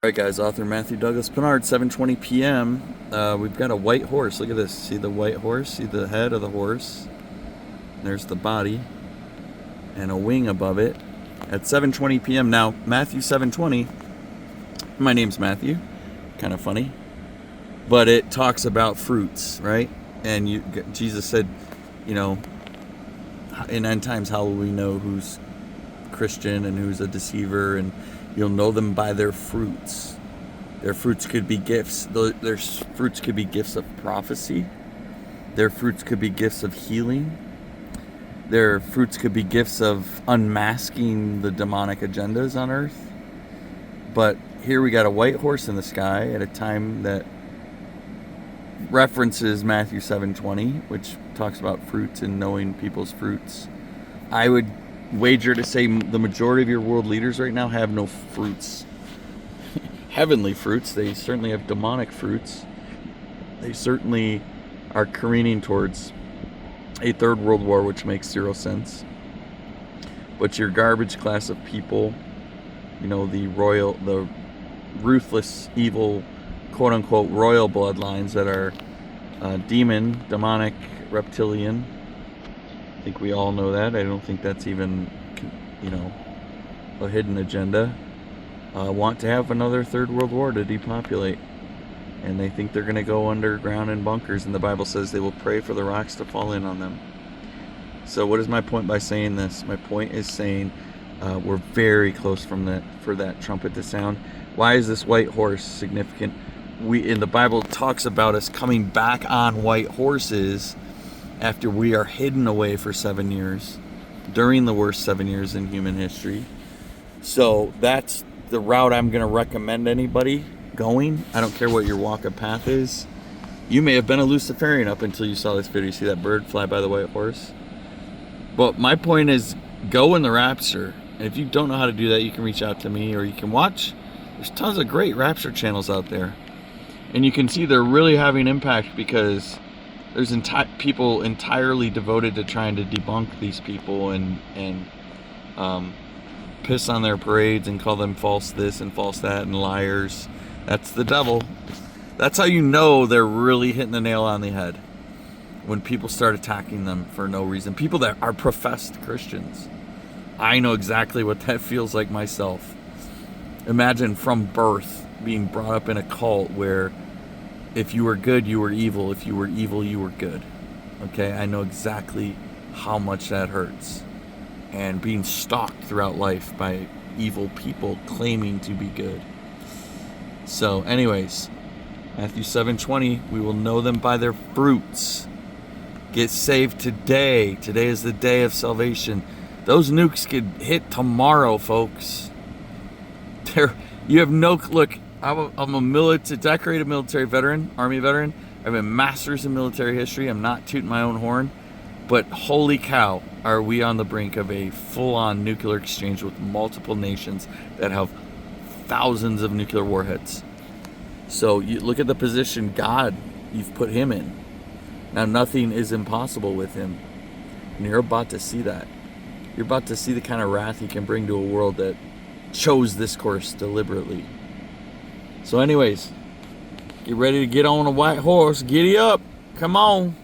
Alright guys, author Matthew Douglas Pinard, 7:20 p.m. We've got a white horse. Look at this. See the white horse? See the head of the horse? There's the body and a wing above it at 7:20 p.m. Now, Matthew 7:20, my name's Matthew. Kind of funny. But it talks about fruits, right? And Jesus said, you know, in end times, how will we know who's Christian and who's a deceiver? And you'll know them by their fruits. Their fruits could be gifts. Their fruits could be gifts of prophecy. Their fruits could be gifts of healing. Their fruits could be gifts of unmasking the demonic agendas on earth. But here we got a white horse in the sky at a time that references Matthew 7:20, which talks about fruits and knowing people's fruits. I would wager to say the majority of your world leaders right now have no fruits. Heavenly fruits. They certainly have demonic fruits. They certainly are careening towards a third world war, which makes zero sense. But your garbage class of people, you know, the ruthless, evil, quote unquote royal bloodlines that are demon, demonic, reptilian. I think we all know that. I don't think that's even, you know, a hidden agenda. Want to have another third world war to depopulate. And they think they're going to go underground in bunkers. And the Bible says they will pray for the rocks to fall in on them. So what is my point by saying this? My point is saying we're very close for that trumpet to sound. Why is this white horse significant? In the Bible talks about us coming back on white horses after we are hidden away for 7 years, during the worst 7 years in human history. So that's the route I'm going to recommend anybody going. I don't care what your walk of path is. You may have been a Luciferian up until you saw this video. You see that bird fly by the white horse? But my point is, go in the rapture. And if you don't know how to do that, you can reach out to me, or you can watch. There's tons of great rapture channels out there. And you can see they're really having impact because there's people entirely devoted to trying to debunk these people and piss on their parades and call them false this and false that and liars. That's the devil. That's how you know they're really hitting the nail on the head. When people start attacking them for no reason. People that are professed Christians. I know exactly what that feels like myself. Imagine from birth being brought up in a cult where if you were good, you were evil. If you were evil, you were good. Okay, I know exactly how much that hurts. And being stalked throughout life by evil people claiming to be good. So anyways, Matthew 7:20, we will know them by their fruits. Get saved today. Today is the day of salvation. Those nukes could hit tomorrow, folks. You have no look. I'm a decorated military veteran, Army veteran. I have a master's in military history. I'm not tooting my own horn, but holy cow, are we on the brink of a full-on nuclear exchange with multiple nations that have thousands of nuclear warheads. So you look at the position God, you've put him in. Now nothing is impossible with him. And you're about to see that. You're about to see the kind of wrath he can bring to a world that chose this course deliberately. So anyways, get ready to get on a white horse. Giddy up. Come on.